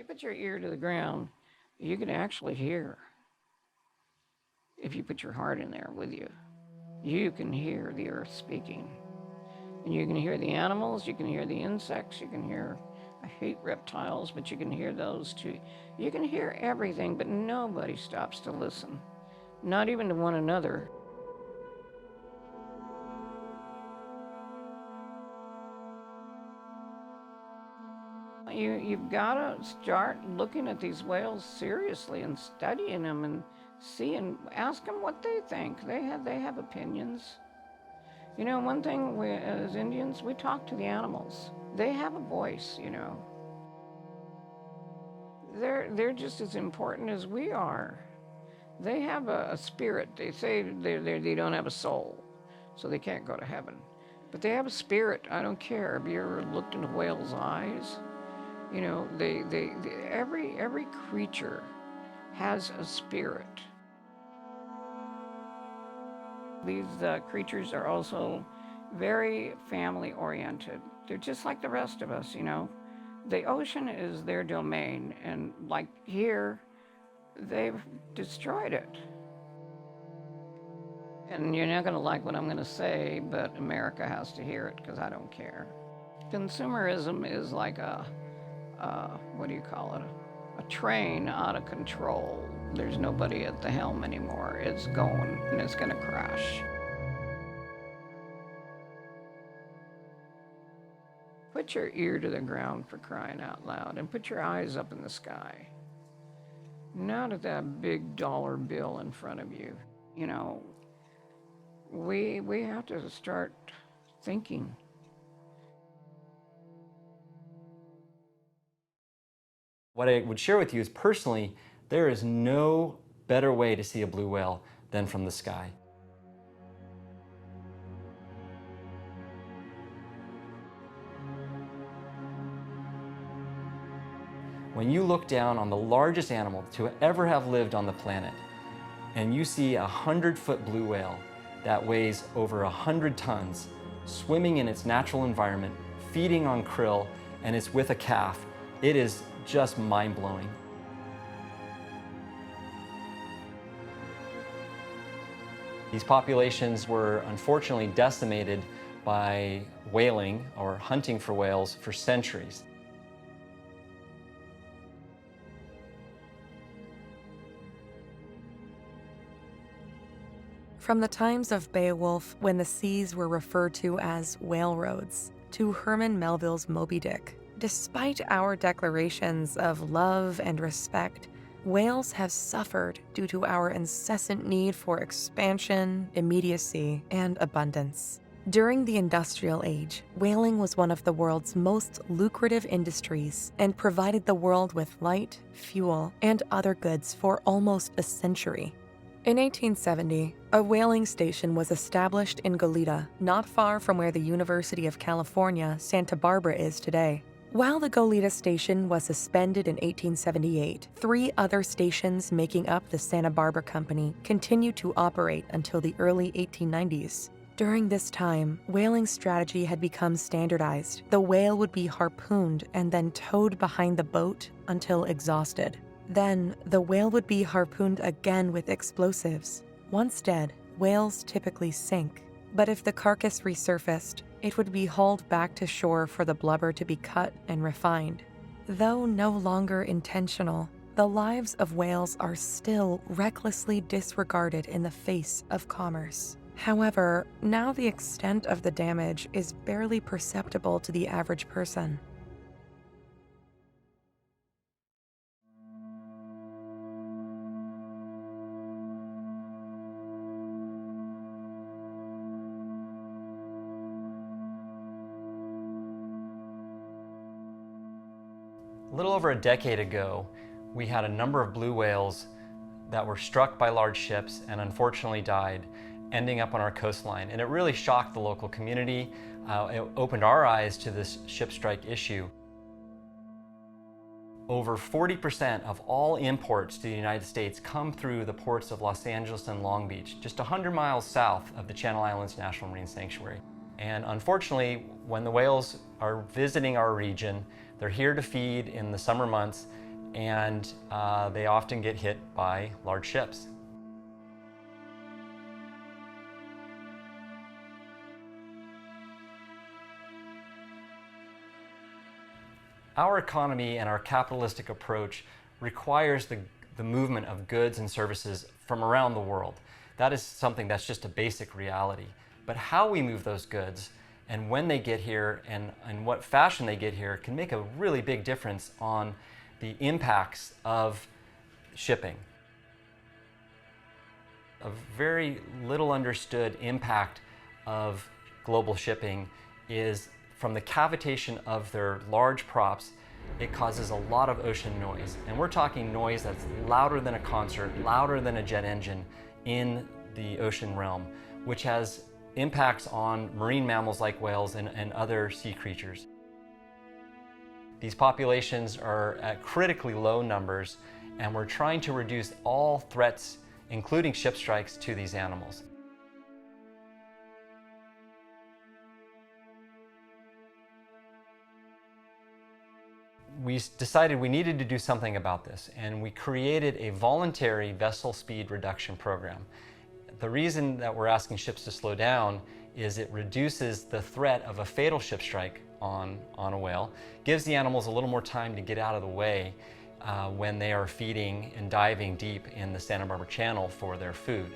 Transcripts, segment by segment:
put your ear to the ground, you can actually hear. If you put your heart in there with you, you can hear the earth speaking. And you can hear the animals, you can hear the insects, you can hear, I hate reptiles, but you can hear those too. You can hear everything, but nobody stops to listen, not even to one another. You've got to start looking at these whales seriously and studying them and seeing, ask them what they think. They have opinions. You know, one thing, we, as Indians, we talk to the animals. They have a voice, you know. They're just as important as we are. They have a spirit. They say they don't have a soul, so they can't go to heaven. But they have a spirit. I don't care. Have you ever looked into whales' eyes? You know, every creature has a spirit. These creatures are also very family-oriented. They're just like the rest of us, you know. The ocean is their domain, and like here, they've destroyed it. And you're not gonna like what I'm gonna say, but America has to hear it because I don't care. Consumerism is like what do you call it? A train out of control. There's nobody at the helm anymore. It's going and it's gonna crash. Put your ear to the ground, for crying out loud, and put your eyes up in the sky. Not at that big dollar bill in front of you. You know, we have to start thinking. What I would share with you is, personally, there is no better way to see a blue whale than from the sky. When you look down on the largest animal to ever have lived on the planet, and you see a 100-foot blue whale that weighs over 100 tons, swimming in its natural environment, feeding on krill, and it's with a calf, it is just mind-blowing. These populations were unfortunately decimated by whaling or hunting for whales for centuries. From the times of Beowulf, when the seas were referred to as whale roads, to Herman Melville's Moby Dick, despite our declarations of love and respect, whales have suffered due to our incessant need for expansion, immediacy, and abundance. During the industrial age, whaling was one of the world's most lucrative industries and provided the world with light, fuel, and other goods for almost a century. In 1870, a whaling station was established in Goleta, not far from where the University of California, Santa Barbara is today. While the Goleta station was suspended in 1878, 3 other stations making up the Santa Barbara Company continued to operate until the early 1890s. During this time, whaling strategy had become standardized. The whale would be harpooned and then towed behind the boat until exhausted. Then, the whale would be harpooned again with explosives. Once dead, whales typically sink. But if the carcass resurfaced, it would be hauled back to shore for the blubber to be cut and refined. Though no longer intentional, the lives of whales are still recklessly disregarded in the face of commerce. However, now the extent of the damage is barely perceptible to the average person. A little over a decade ago, we had a number of blue whales that were struck by large ships and unfortunately died, ending up on our coastline. And it really shocked the local community. It opened our eyes to this ship strike issue. Over 40% of all imports to the United States come through the ports of Los Angeles and Long Beach, just 100 miles south of the Channel Islands National Marine Sanctuary. And unfortunately, when the whales are visiting our region, they're here to feed in the summer months, and they often get hit by large ships. Our economy and our capitalistic approach requires the movement of goods and services from around the world. That is something that's just a basic reality. But how we move those goods and when they get here and what fashion they get here can make a really big difference on the impacts of shipping. A very little understood impact of global shipping is from the cavitation of their large props. It causes a lot of ocean noise. And we're talking noise that's louder than a concert, louder than a jet engine in the ocean realm, which has impacts on marine mammals like whales and other sea creatures. These populations are at critically low numbers, and we're trying to reduce all threats, including ship strikes, to these animals. We decided we needed to do something about this, and we created a voluntary vessel speed reduction program. The reason that we're asking ships to slow down is it reduces the threat of a fatal ship strike on a whale, gives the animals a little more time to get out of the way when they are feeding and diving deep in the Santa Barbara Channel for their food.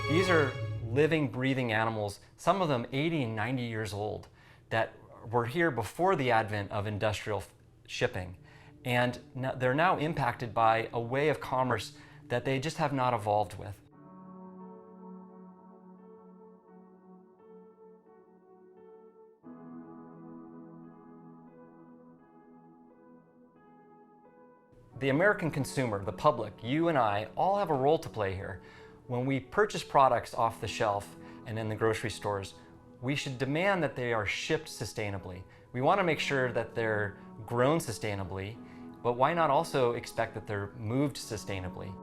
These are living, breathing animals, some of them 80 and 90 years old, that were here before the advent of industrial shipping. And they're now impacted by a way of commerce that they just have not evolved with. The American consumer, the public, you and I, all have a role to play here. When we purchase products off the shelf and in the grocery stores, we should demand that they are shipped sustainably. We want to make sure that they're grown sustainably, but why not also expect that they're moved sustainably?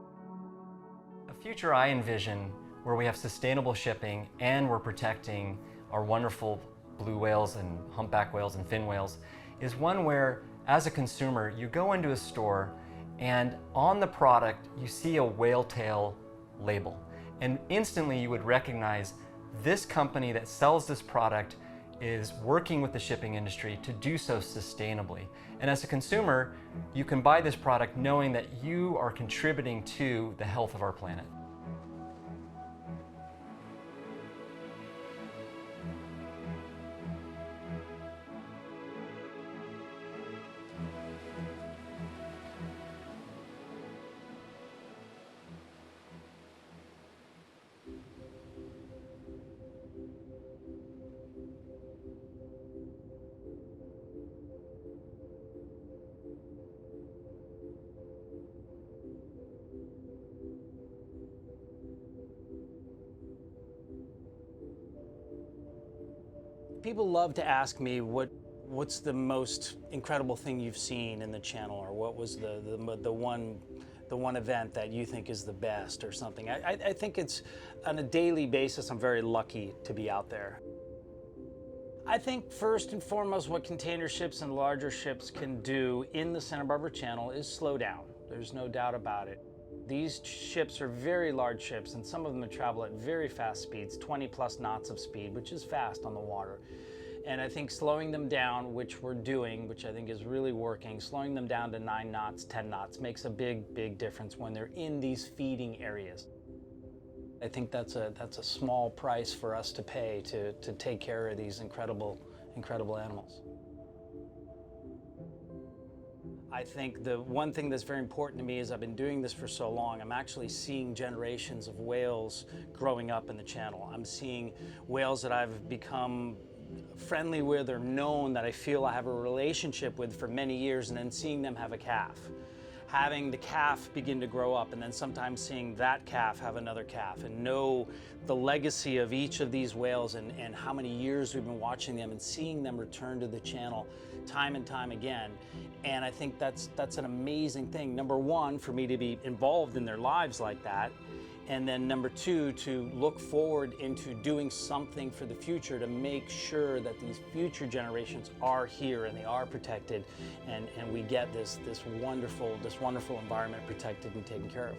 A future I envision where we have sustainable shipping and we're protecting our wonderful blue whales and humpback whales and fin whales is one where, as a consumer, you go into a store and on the product you see a whale tail label, and instantly you would recognize this company that sells this product is working with the shipping industry to do so sustainably. And as a consumer, you can buy this product knowing that you are contributing to the health of our planet. People love to ask me what's the most incredible thing you've seen in the channel, or what was the one event that you think is the best or something. I think it's on a daily basis. I'm very lucky to be out there. I think first and foremost what container ships and larger ships can do in the Santa Barbara Channel is slow down. There's no doubt about it. These ships are very large ships, and some of them travel at very fast speeds, 20+ knots of speed, which is fast on the water. And I think slowing them down, which we're doing, which I think is really working, slowing them down to 9 knots, 10 knots makes a big difference when they're in these feeding areas. I think that's a small price for us to pay to take care of these incredible animals. I think the one thing that's very important to me is I've been doing this for so long, I'm actually seeing generations of whales growing up in the channel. I'm seeing whales that I've become friendly with or known, that I feel I have a relationship with for many years, and then seeing them have a calf. having the calf begin to grow up, and then sometimes seeing that calf have another calf, and know the legacy of each of these whales, and how many years we've been watching them and seeing them return to the channel time and time again. And I think that's an amazing thing. Number one, for me to be involved in their lives like that. And then number two, to look forward into doing something for the future to make sure that these future generations are here and they are protected, and we get this wonderful environment protected and taken care of.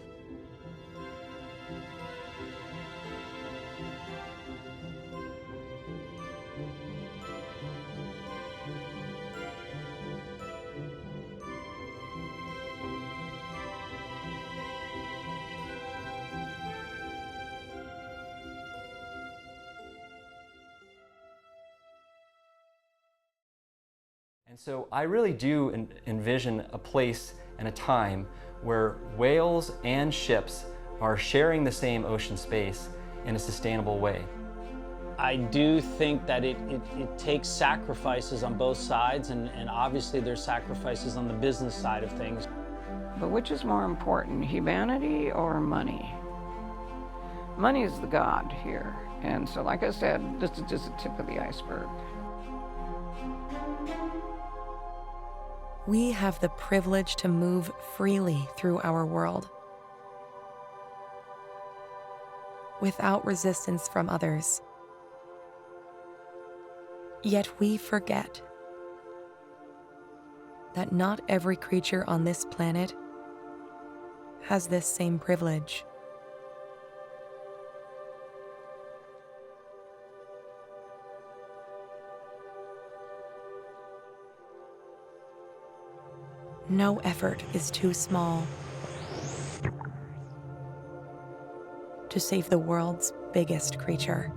And so I really do envision a place and a time where whales and ships are sharing the same ocean space in a sustainable way. I do think that it takes sacrifices on both sides, and obviously there's sacrifices on the business side of things. But which is more important, humanity or money? Money is the god here. And so, like I said, this is just the tip of the iceberg. We have the privilege to move freely through our world without resistance from others. Yet we forget that not every creature on this planet has this same privilege. No effort is too small to save the world's biggest creature.